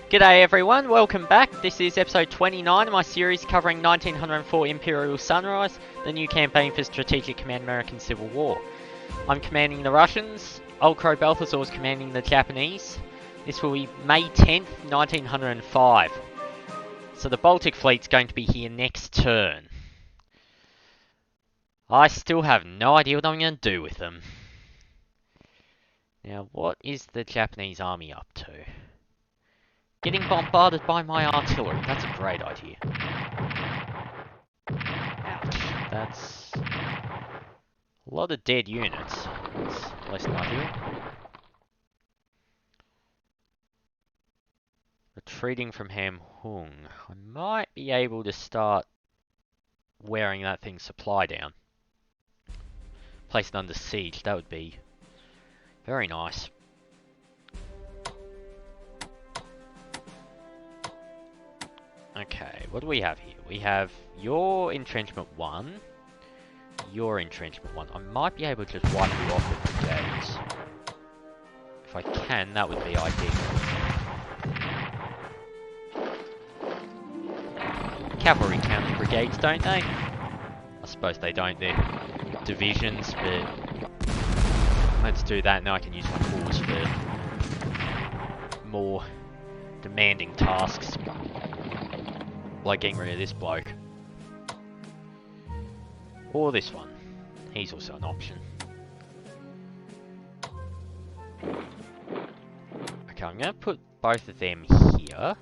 G'day everyone, welcome back. This is episode 29 of my series covering 1904 Imperial Sunrise, the new campaign for Strategic Command American Civil War. I'm commanding the Russians, Old Crow Balthazor is commanding the Japanese. This will be May 10th, 1905. So the Baltic Fleet's going to be here next turn. I still have no idea what I'm going to do with them. Now, what is the Japanese army up to? Getting bombarded by my artillery. That's a great idea. Ouch. That's a lot of dead units. That's less than ideal. Retreating from Ham Hung. I might be able to start wearing that thing's supply down. Place it under siege. That would be very nice. Okay, what do we have here? We have your entrenchment 1, your entrenchment 1. I might be able to just wipe you off with brigades. If I can, that would be ideal. Cavalry count as brigades, don't they? I suppose they don't, they're divisions, but let's do that. Now I can use my force for more demanding tasks. Like getting rid of this bloke. Or this one. He's also an option. Okay, I'm going to put both of them here.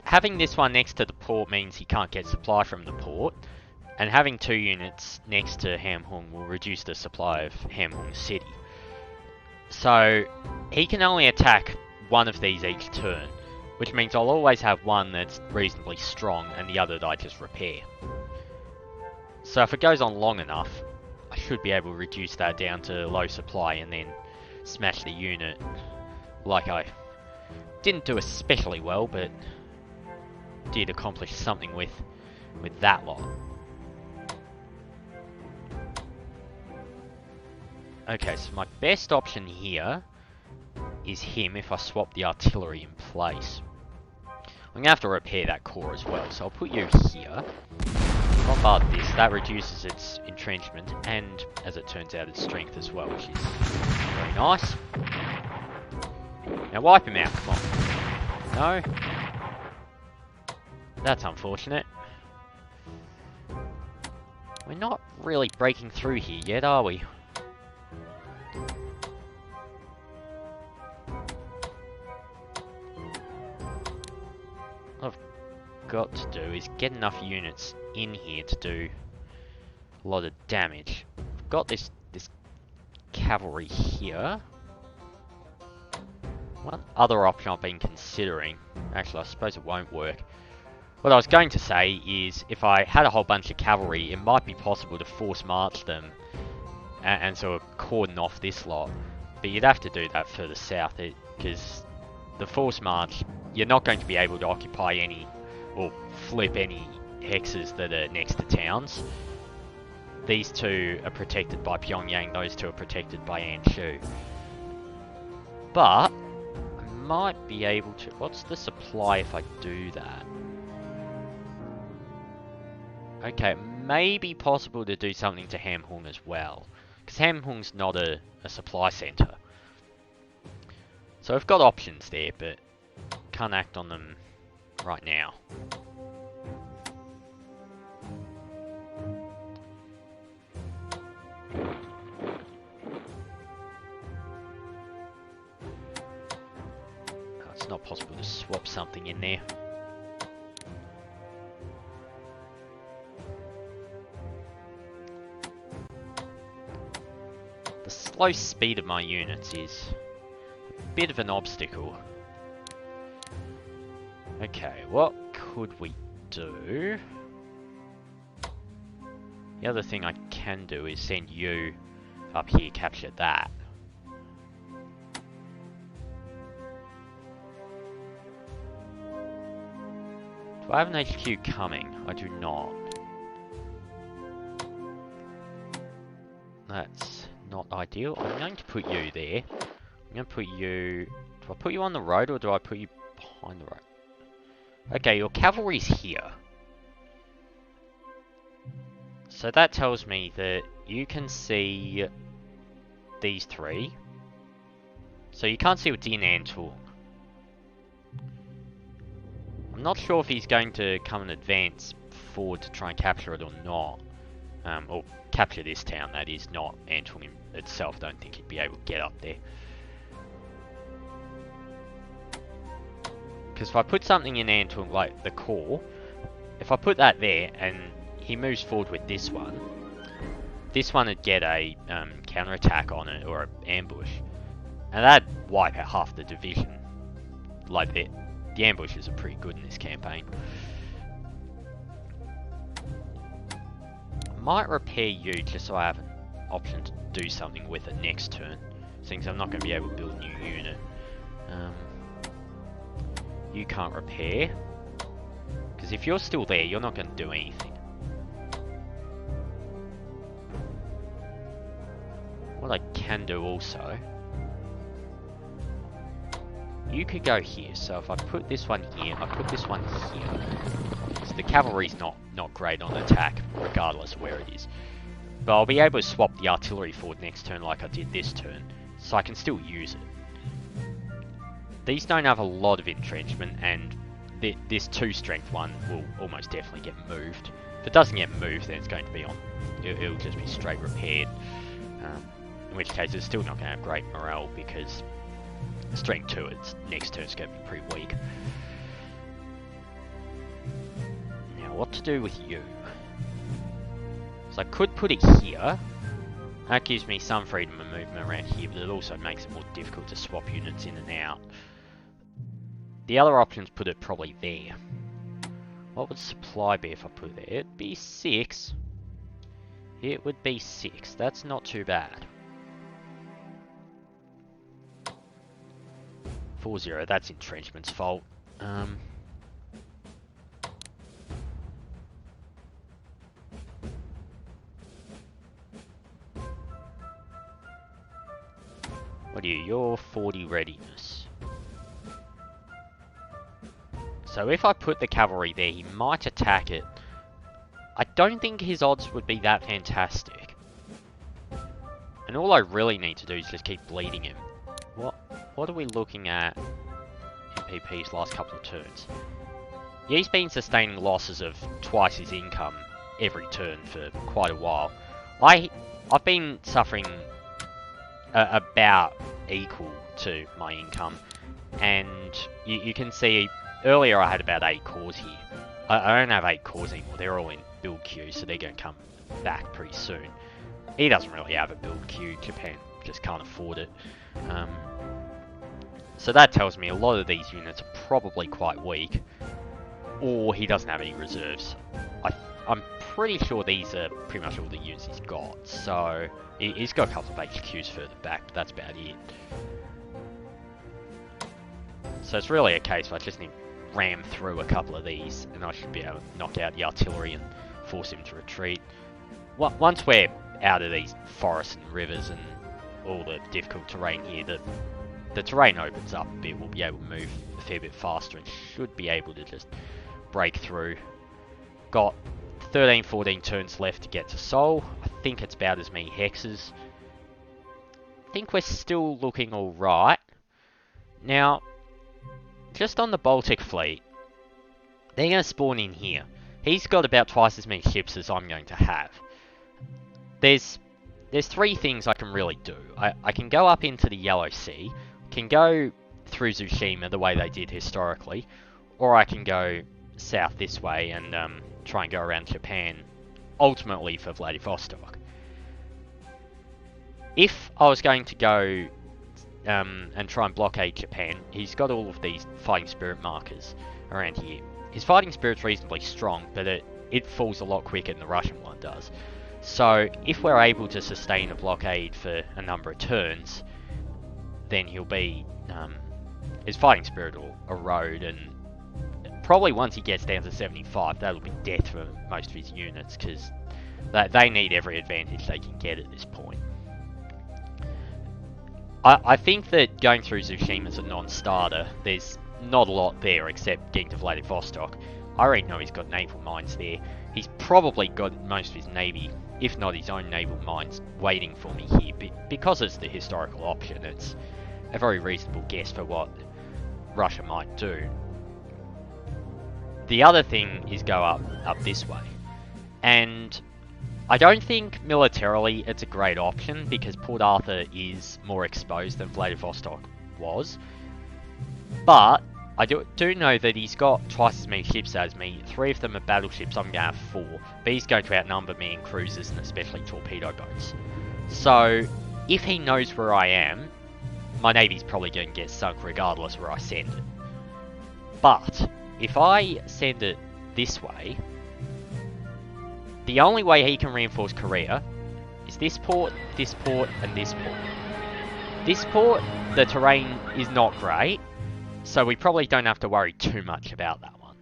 Having this one next to the port means he can't get supply from the port. And having 2 units next to Ham Hung will reduce the supply of Ham Hung City. So, he can only attack one of these each turn. Which means I'll always have one that's reasonably strong and the other that I just repair. So if it goes on long enough, I should be able to reduce that down to low supply and then smash the unit. Like I didn't do especially well, but did accomplish something with that lot. Okay, so my best option here is him if I swap the artillery in place. I'm going to have to repair that core as well, so I'll put you here. Bombard this, that reduces its entrenchment, and as it turns out, its strength as well, which is very nice. Now wipe him out, come on. No? That's unfortunate. We're not really breaking through here yet, are we? Got to do is get enough units in here to do a lot of damage. I've got this cavalry here. One other option I've been considering, actually I suppose it won't work. What I was going to say is if I had a whole bunch of cavalry, it might be possible to force march them and sort of cordon off this lot. But you'd have to do that further south because the force march, you're not going to be able to occupy any or flip any hexes that are next to towns. These 2 are protected by Pyongyang, those 2 are protected by Anshu. But I might be able to... What's the supply if I do that? Okay, it may be possible to do something to Ham Hung as well. Because Ham Hung's not a supply centre. So I've got options there, but can't act on them right now. Oh, it's not possible to swap something in there. The slow speed of my units is a bit of an obstacle. Okay, what could we do? The other thing I can do is send you up here, capture that. Do I have an HQ coming? I do not. That's not ideal. I'm going to put you there. I'm going to put you... Do Do I put you on the road or do I put you behind the road? Okay, your cavalry's here. So that tells me that you can see these three. So you can't see what's in Antul. I'm not sure if he's going to come and advance forward to try and capture it or not. Or capture this town, that is, not Antul itself. Don't think he'd be able to get up there. Because if I put something in Antul, like the core, if I put that there and he moves forward with this one would get a counterattack on it, or an ambush. And that'd wipe out half the division. Like, the ambushes are pretty good in this campaign. I might repair you just so I have an option to do something with it next turn. Since I'm not going to be able to build a new unit. You can't repair. Because if you're still there, you're not going to do anything. What I can do also... You could go here, so if I put this one here, I put this one here. So the cavalry's not great on attack, regardless of where it is. But I'll be able to swap the artillery forward next turn like I did this turn, so I can still use it. These don't have a lot of entrenchment, and this 2-strength one will almost definitely get moved. If it doesn't get moved, then it's going to be on... It'll just be straight repaired. In which case, it's still not going to have great morale, because... Strength 2, its next turn's going to be pretty weak. Now, what to do with you? So I could put it here. That gives me some freedom of movement around here, but it also makes it more difficult to swap units in and out. The other options put it probably there. What would supply be if I put it there? It'd be 6. It would be 6. That's not too bad. 4-0, that's entrenchment's fault. What are you? You're 40 readiness. So if I put the cavalry there, he might attack it. I don't think his odds would be that fantastic. And all I really need to do is just keep bleeding him. What are we looking at in PP's last couple of turns? Yeah, he's been sustaining losses of twice his income every turn for quite a while. I've been suffering about equal to my income, and you can see earlier I had about 8 cores here. I don't have 8 cores anymore. They're all in build queue, so they're going to come back pretty soon. He doesn't really have a build queue. Japan just can't afford it. So that tells me a lot of these units are probably quite weak, or he doesn't have any reserves. I'm pretty sure these are pretty much all the units he's got, so he's got a couple of HQs further back, but that's about it. So it's really a case where I just need to ram through a couple of these, and I should be able to knock out the artillery and force him to retreat. Once we're out of these forests and rivers and all the difficult terrain here, the terrain opens up a bit. We'll be able to move a fair bit faster and should be able to just break through. Got 13, 14 turns left to get to Seoul. I think it's about as many hexes. I think we're still looking alright. Now, just on the Baltic fleet, they're going to spawn in here. He's got about twice as many ships as I'm going to have. There's 3 things I can really do. I can go up into the Yellow Sea, can go through Tsushima the way they did historically, or I can go south this way and try and go around Japan, ultimately for Vladivostok. If I was going to go and try and blockade Japan, he's got all of these fighting spirit markers around here. His fighting spirit's reasonably strong, but it falls a lot quicker than the Russian one does. So if we're able to sustain a blockade for a number of turns, then he'll be... his fighting spirit will erode, and probably once he gets down to 75, that'll be death for most of his units, because they need every advantage they can get at this point. I think that going through Tsushima is a non-starter. There's not a lot there except getting to Vladivostok. I already know he's got naval mines there. He's probably got most of his navy, if not his own naval mines, waiting for me here. Because it's the historical option, it's a very reasonable guess for what Russia might do. The other thing is go up this way. And I don't think militarily it's a great option because Port Arthur is more exposed than Vladivostok was. But I do know that he's got twice as many ships as me. 3 of them are battleships, I'm going to have 4. But he's going to outnumber me in cruisers and especially torpedo boats. So if he knows where I am, my navy's probably going to get sunk regardless where I send it. But if I send it this way, the only way he can reinforce Korea is this port, and this port. This port, the terrain is not great, so we probably don't have to worry too much about that one.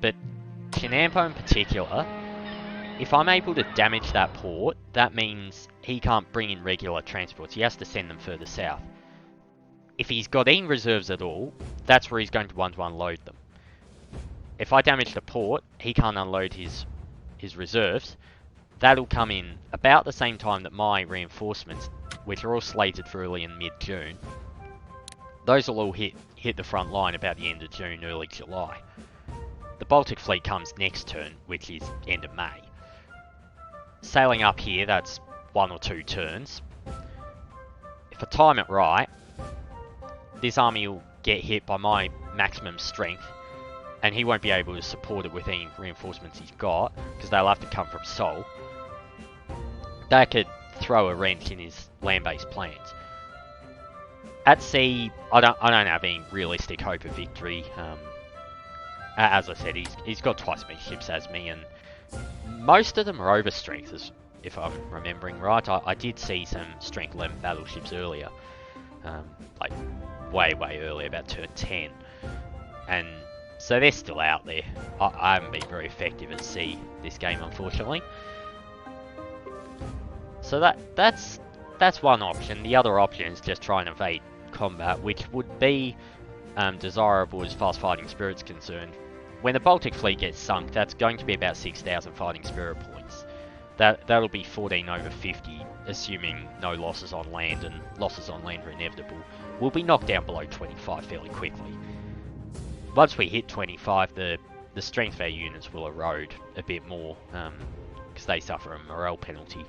But Chinampo in particular, if I'm able to damage that port, that means he can't bring in regular transports. He has to send them further south. If he's got any reserves at all, that's where he's going to want to unload them. If I damage the port, he can't unload his reserves. That'll come in about the same time that my reinforcements, which are all slated for early and mid-June, those will all hit the front line about the end of June, early July. The Baltic Fleet comes next turn, which is end of May. Sailing up here, that's 1 or 2 turns. If I time it right, this army will get hit by my maximum strength, and he won't be able to support it with any reinforcements he's got, because they'll have to come from Seoul. That could throw a wrench in his land-based plans. At sea, I don't have any realistic hope of victory. As I said, he's got twice as many ships as me, and most of them are over strength, if I'm remembering right. I did see some strength 11 battleships earlier, like way earlier, about turn 10, and so they're still out there. I haven't been very effective at sea this game, unfortunately. So that's one option. The other option is just try and evade combat, which would be desirable as far as fighting spirit's concerned. When the Baltic Fleet gets sunk, that's going to be about 6,000 fighting spirit points. That'll be 14 over 50, assuming no losses on land, and losses on land are inevitable. We'll be knocked down below 25 fairly quickly. Once we hit 25, the strength of our units will erode a bit more, because they suffer a morale penalty.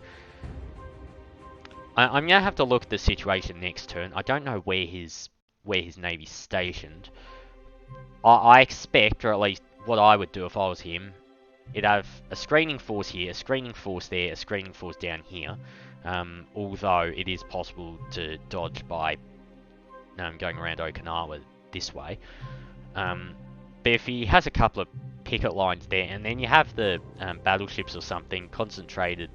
I'm going to have to look at the situation next turn. I don't know where his navy's stationed. I expect, or at least what I would do if I was him, it'd have a screening force here, a screening force there, a screening force down here. Although it is possible to dodge by going around Okinawa this way. But if he has a couple of picket lines there, and then you have the battleships or something concentrated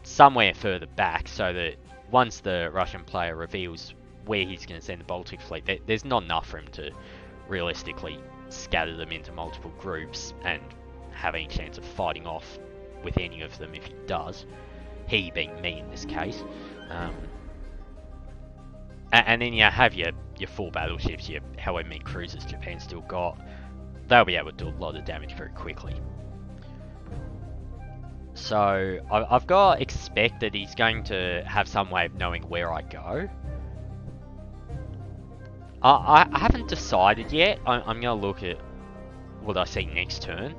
somewhere further back, so that once the Russian player reveals where he's going to send the Baltic Fleet, there's not enough for him to realistically scatter them into multiple groups and have any chance of fighting off with any of them if he does. He being me in this case. And then you have your 4 battleships, your however many cruisers Japan's still got. They'll be able to do a lot of damage very quickly. So I've got to expect that he's going to have some way of knowing where I go. I haven't decided yet. I'm going to look at what I see next turn.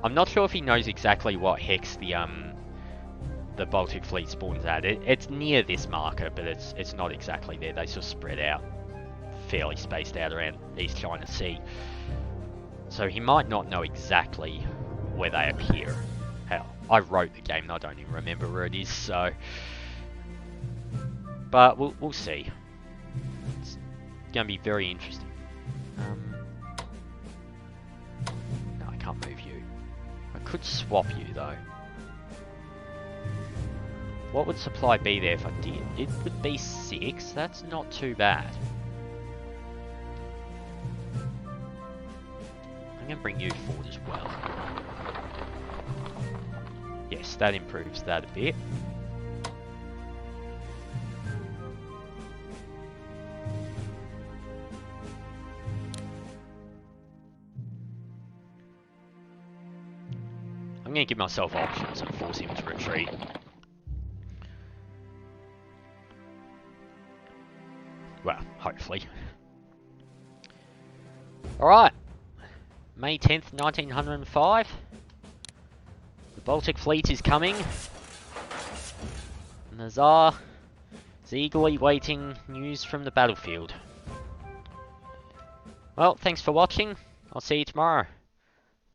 I'm not sure if he knows exactly what hex the Baltic Fleet spawns at. It's near this marker, but it's not exactly there. They sort of spread out, fairly spaced out around East China Sea. So he might not know exactly where they appear. Hell, I wrote the game and I don't even remember where it is, so... But we'll see. It's going to be very interesting. No, I can't move you. I could swap you, though. What would supply be there if I did? It would be 6. That's not too bad. I'm going to bring you forward as well. Yes, that improves that a bit. I'm going to give myself options and force him to retreat. Well, hopefully. Alright. May 10th, 1905. The Baltic Fleet is coming. And the Tsar is eagerly waiting news from the battlefield. Well, thanks for watching. I'll see you tomorrow.